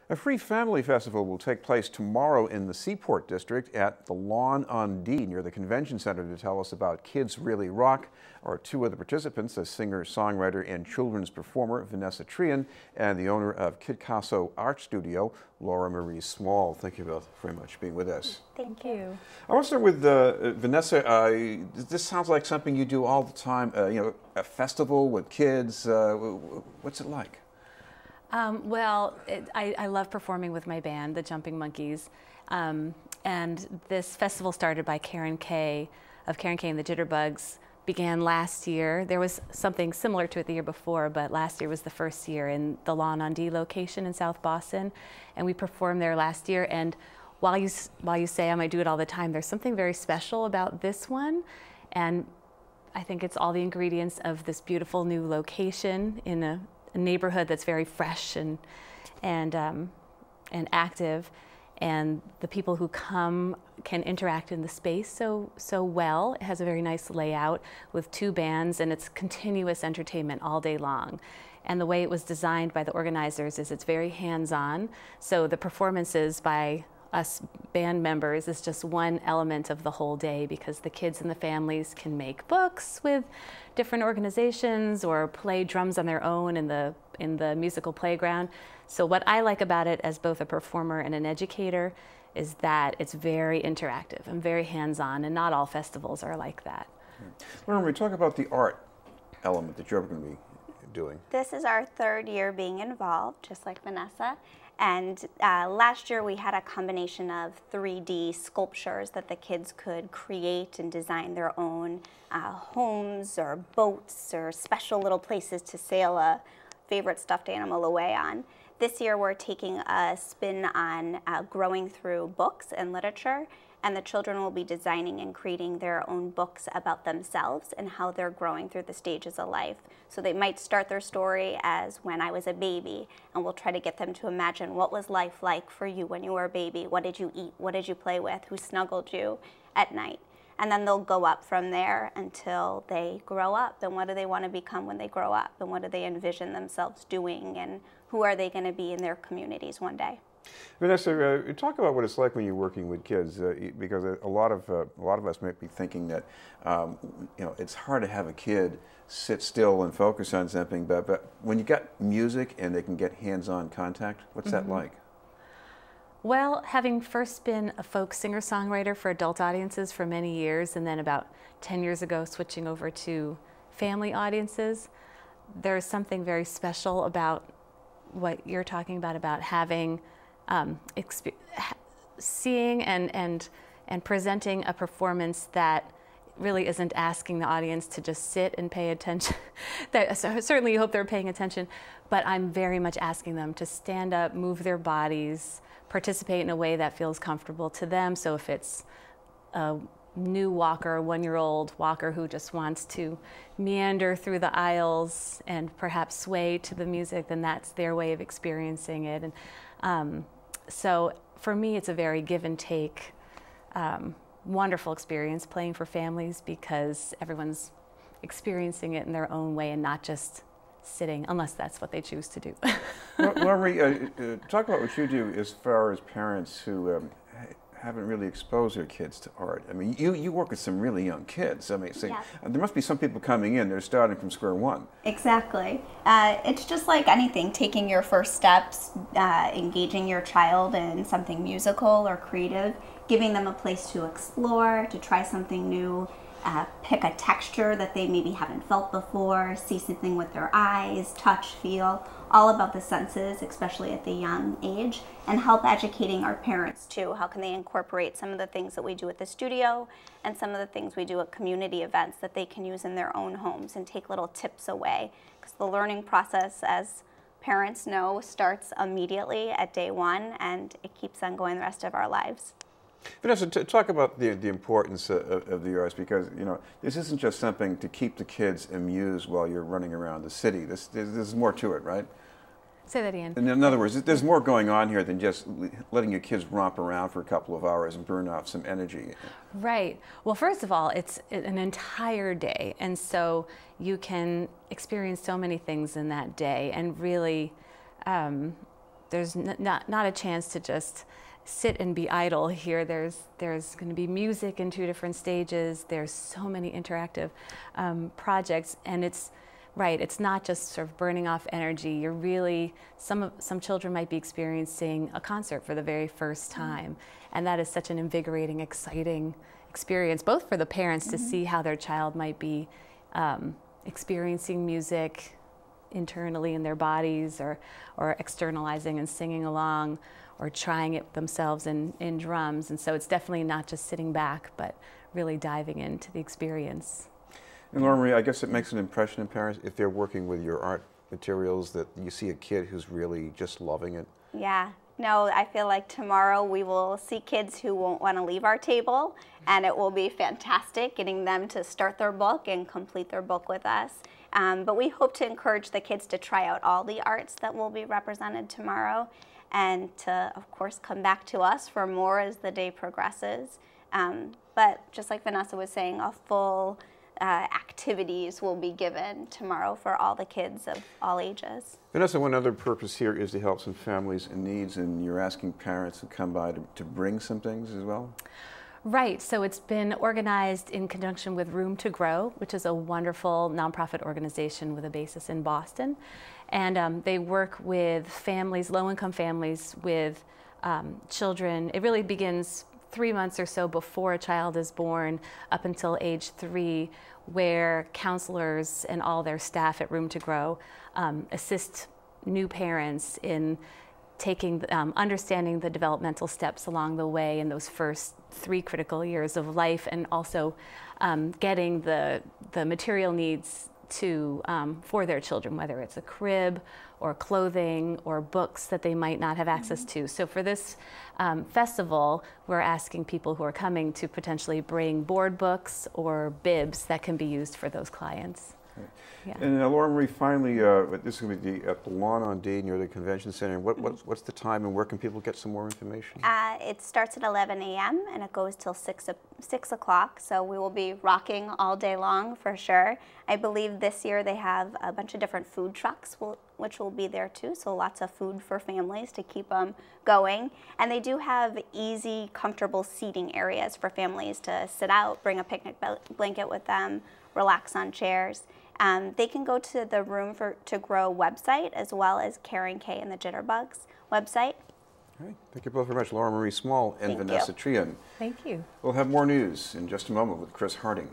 A free family festival will take place tomorrow in the Seaport District at the Lawn on D near the Convention Center. To tell us about Kids Really Rock are two of the participants, a singer, songwriter, and children's performer, Vanessa Trien, and the owner of Kidcasso Art Studio, Laura Marie Small. Thank you both very much for being with us. Thank you. I want to start with Vanessa. This sounds like something you do all the time, a festival with kids. What's it like? I love performing with my band, the Jumping Monkeys, and this festival started by Karen Kay of Karen Kay and the Jitterbugs began last year. There was something similar to it the year before, but last year was the first year in the Lawn on D location in South Boston, and we performed there last year. And while you say I might do it all the time, there's something very special about this one, and I think it's all the ingredients of this beautiful new location in a neighborhood that's very fresh and active, and the people who come can interact in the space so well. It has a very nice layout with two bands, and it's continuous entertainment all day long. And the way it was designed by the organizers is it's very hands-on, so the performances by us band members is just one element of the whole day, because the kids and the families can make books with different organizations or play drums on their own in the musical playground. So what I like about it as both a performer and an educator is that it's very interactive and very hands-on, and not all festivals are like that. When we talk about the art element that you're going to be doing. This is our third year being involved, just like Vanessa. And last year we had a combination of 3D sculptures that the kids could create and design their own homes or boats or special little places to sail a favorite stuffed animal away on. This year we're taking a spin on growing through books and literature, and the children will be designing and creating their own books about themselves and how they're growing through the stages of life. So they might start their story as when I was a baby, and we'll try to get them to imagine what was life like for you when you were a baby. What did you eat? What did you play with? Who snuggled you at night? And then they'll go up from there until they grow up. And what do they want to become when they grow up? And what do they envision themselves doing? And who are they going to be in their communities one day? Vanessa, talk about what it's like when you're working with kids, because a lot of us might be thinking that it's hard to have a kid sit still and focus on something, but when you got music and they can get hands-on contact, what's that like? Well, having first been a folk singer-songwriter for adult audiences for many years, and then about 10 years ago switching over to family audiences, there's something very special about what you're talking about having seeing and presenting a performance that really isn't asking the audience to just sit and pay attention. Certainly you hope they're paying attention, but I'm very much asking them to stand up, move their bodies, participate in a way that feels comfortable to them. So if it's a new walker, a one-year-old walker who just wants to meander through the aisles and perhaps sway to the music, then that's their way of experiencing it. And so for me, it's a very give and take, wonderful experience playing for families, because everyone's experiencing it in their own way and not just sitting, unless that's what they choose to do. Laura, talk about what you do as far as parents who haven't really exposed their kids to art. I mean, you work with some really young kids. I mean, Yeah. There must be some people coming in, they're starting from square one. Exactly. It's just like anything, taking your first steps, engaging your child in something musical or creative, giving them a place to explore, to try something new, pick a texture that they maybe haven't felt before, see something with their eyes, touch, feel, all about the senses, especially at the young age, and help educating our parents too. How can they incorporate some of the things that we do at the studio and some of the things we do at community events that they can use in their own homes and take little tips away? Because the learning process, as parents know, starts immediately at day one, and it keeps on going the rest of our lives. Vanessa, talk about the importance of the arts, because this isn't just something to keep the kids amused while you're running around the city. There's more to it, right? Say that again. In other words, there's more going on here than just letting your kids romp around for a couple of hours and burn off some energy. Right. Well, first of all, it's an entire day, and so you can experience so many things in that day, and really not a chance to just sit and be idle here. There's going to be music in 2 different stages. There's so many interactive projects, and it's not just sort of burning off energy. You're really, some children might be experiencing a concert for the very first time, and that is such an invigorating, exciting experience, both for the parents to see how their child might be experiencing music internally in their bodies, or externalizing and singing along, or trying it themselves in drums. And so it's definitely not just sitting back, but really diving into the experience. And Laura Marie, I guess it makes an impression in parents if they're working with your art materials that you see a kid who's really just loving it. Yeah. No, I feel like tomorrow we will see kids who won't want to leave our table, and it will be fantastic getting them to start their book and complete their book with us. But we hope to encourage the kids to try out all the arts that will be represented tomorrow, and to, of course, come back to us for more as the day progresses. But just like Vanessa was saying, a full activities will be given tomorrow for all the kids of all ages. Vanessa, one other purpose here is to help some families in needs, and you're asking parents to come by to bring some things as well? Right, so it's been organized in conjunction with Room to Grow, which is a wonderful nonprofit organization with a basis in Boston. And they work with families, low-income families with children. It really begins 3 months or so before a child is born up until age 3, where counselors and all their staff at Room to Grow assist new parents in taking, understanding the developmental steps along the way in those first 3 critical years of life, and also getting the material needs to for their children, whether it's a crib or clothing or books that they might not have access to. So for this festival, we're asking people who are coming to potentially bring board books or bibs that can be used for those clients. Right. Yeah. And Laura Marie, finally, this is going to be at the Lawn on Dee near the Convention Center. What's the time, and where can people get some more information? It starts at 11 a.m. and it goes till 6 o'clock, so we will be rocking all day long for sure. I believe this year they have a bunch of different food trucks which will be there too, so lots of food for families to keep them going. And they do have easy, comfortable seating areas for families to sit out, bring a picnic blanket with them, relax on chairs. They can go to the Room to Grow website, as well as Karen K and the Jitterbugs website. All right. Thank you both very much, Laura Marie Small and Vanessa Trien. Thank you. We'll have more news in just a moment with Chris Harding.